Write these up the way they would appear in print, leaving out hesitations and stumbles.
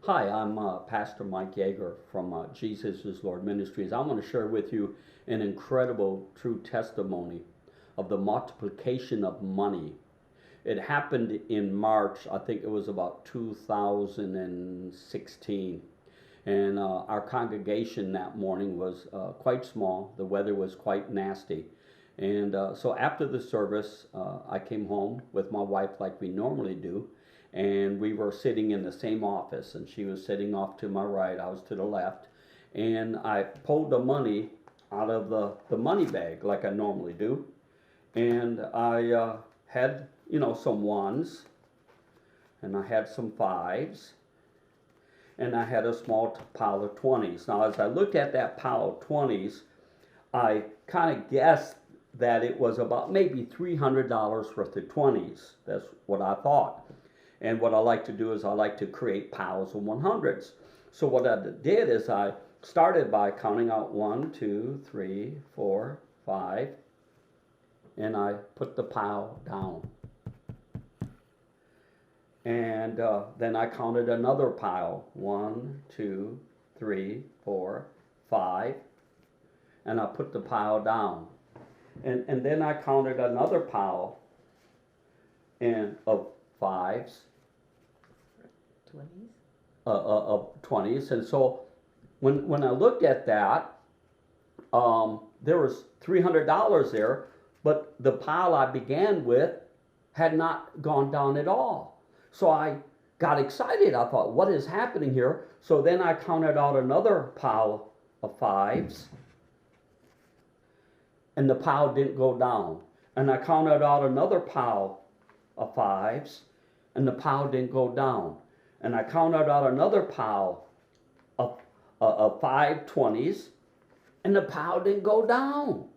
Hi, I'm Pastor Mike Yeager from Jesus is Lord Ministries. I want to share with you an incredible true testimony of the multiplication of money. It happened in March, I think it was about 2016. And our congregation that morning was quite small. The weather was quite nasty. And so after the service, I came home with my wife like we normally do. And we were sitting in the same office, and she was sitting off to my right, I was to the left. And I pulled the money out of the money bag like I normally do. And I had, some ones, and I had some fives, and I had a small pile of 20s. Now, as I looked at that pile of 20s, I kind of guessed that it was about maybe $300 worth of 20s. That's what I thought. And what I like to do is I like to create piles of 100s. So what I did is I started by counting out 1, 2, 3, 4, 5, and I put the pile down. And then I counted another pile, 1, 2, 3, 4, 5, and I put the pile down. And then I counted another pile of 5s. 20s? Of 20s. And so when I looked at that, there was $300 there, but the pile I began with had not gone down at all. So I got excited. I thought, what is happening here? So then I counted out another pile of 5s, and the pile didn't go down. And I counted out another pile of 5s, and the pile didn't go down. And I counted out another pile of 5 20s, and the pile didn't go down.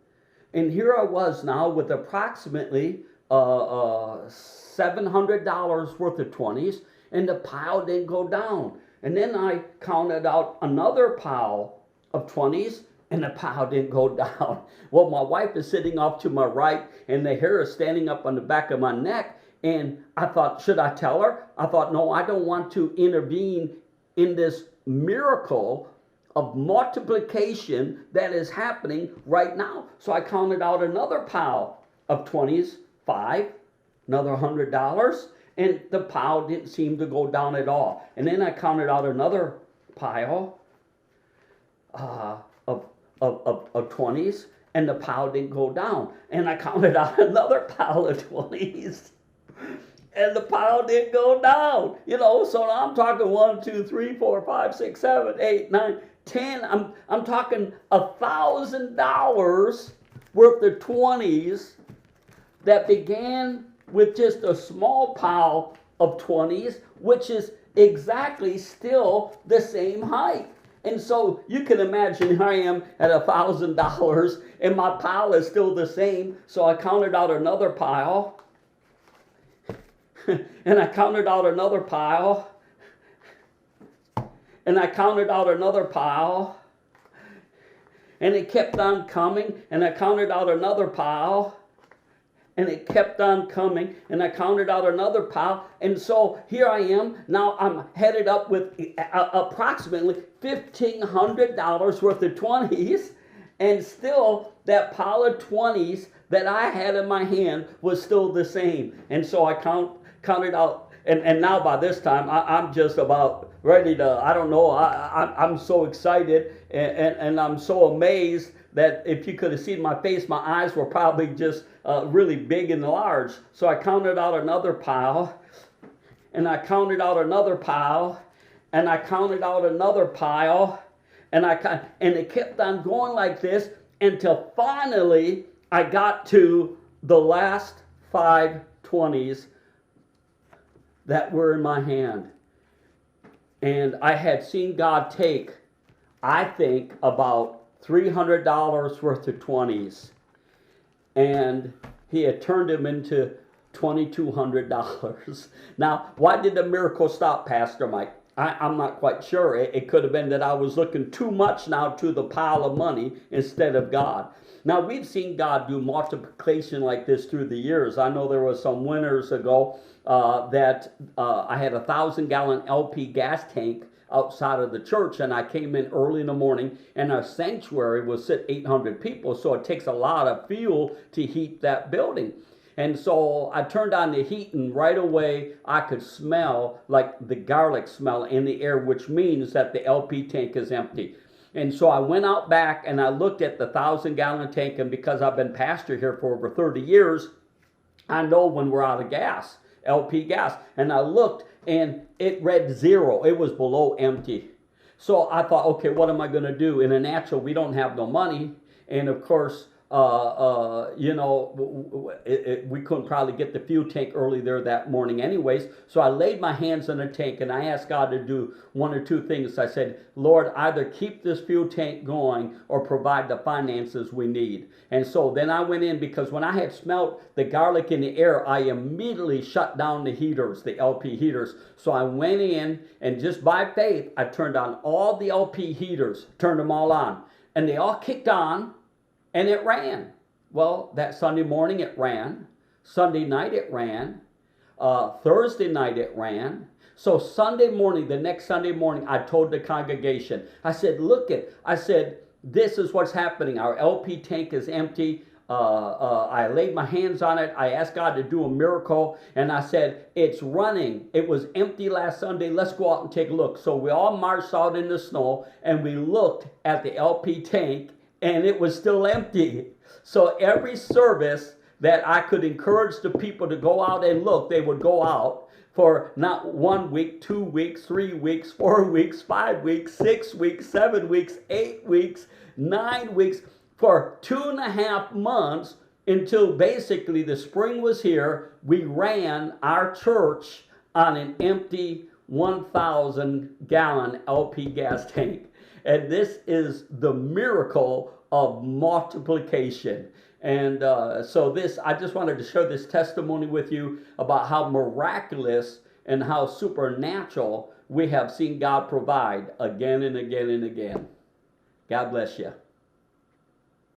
And here I was now with approximately $700 worth of 20s, and the pile didn't go down. And then I counted out another pile of 20s, and the pile didn't go down. Well, my wife is sitting off to my right, and the hair is standing up on the back of my neck. And I thought, should I tell her? I thought, no, I don't want to intervene in this miracle of multiplication that is happening right now. So I counted out another pile of 20s, 5, another $100, and the pile didn't seem to go down at all. And then I counted out another pile of 20s, and the pile didn't go down. And I counted out another pile of 20s. And the pile didn't go down, So now I'm talking 1, 2, 3, 4, 5, 6, 7, 8, 9, 10. I'm talking $1,000 worth of 20s that began with just a small pile of 20s, which is exactly still the same height. And so you can imagine here I am at $1,000, and my pile is still the same. So I counted out another pile. And I counted out another pile. And I counted out another pile. And it kept on coming. And I counted out another pile. And it kept on coming. And I counted out another pile. And so here I am. Now I'm headed up with approximately $1,500 worth of 20s. And still that pile of 20s that I had in my hand was still the same. And so I counted out, and now by this time I'm just about ready to, I don't know, I'm so excited and I'm so amazed that if you could have seen my face, my eyes were probably just really big and large. So I counted out another pile, and I counted out another pile, and I counted out another pile, and it kept on going like this until finally I got to the last 5 20s that were in my hand. And I had seen God take, I think, about $300 worth of 20s. And he had turned them into $2,200. Now, why did the miracle stop, Pastor Mike? I'm not quite sure. It could have been that I was looking too much now to the pile of money instead of God. Now, we've seen God do multiplication like this through the years. I know there was some winters ago that I had a 1,000-gallon LP gas tank outside of the church, and I came in early in the morning, and our sanctuary will sit 800 people, so it takes a lot of fuel to heat that building. And so I turned on the heat, and right away I could smell like the garlic smell in the air, which means that the LP tank is empty. And so I went out back and I looked at the 1,000-gallon tank, and because I've been pastor here for over 30 years, I know when we're out of gas, LP gas. And I looked and it read 0. It was below empty. So I thought, okay, what am I going to do? In a natural, we don't have no money. And of course, we couldn't probably get the fuel tank early there that morning anyways. So I laid my hands on the tank and I asked God to do one or two things. I said, Lord, either keep this fuel tank going or provide the finances we need. And so then I went in, because when I had smelled the garlic in the air, I immediately shut down the heaters, the LP heaters. So I went in and just by faith, I turned on all the LP heaters, turned them all on, and they all kicked on. And it ran. Well, that Sunday morning it ran. Sunday night it ran. Thursday night it ran. So Sunday morning, the next Sunday morning, I told the congregation, I said, this is what's happening. Our LP tank is empty. I laid my hands on it. I asked God to do a miracle. And I said, it's running. It was empty last Sunday. Let's go out and take a look. So we all marched out in the snow and we looked at the LP tank, and it was still empty. So every service that I could encourage the people to go out and look, they would go out for not 1 week, 2 weeks, 3 weeks, 4 weeks, 5 weeks, 6 weeks, 7 weeks, 8 weeks, 9 weeks, for 2.5 months, until basically the spring was here. We ran our church on an empty 1,000-gallon LP gas tank. And this is the miracle of multiplication. And so I just wanted to share this testimony with you about how miraculous and how supernatural we have seen God provide again and again and again. God bless you.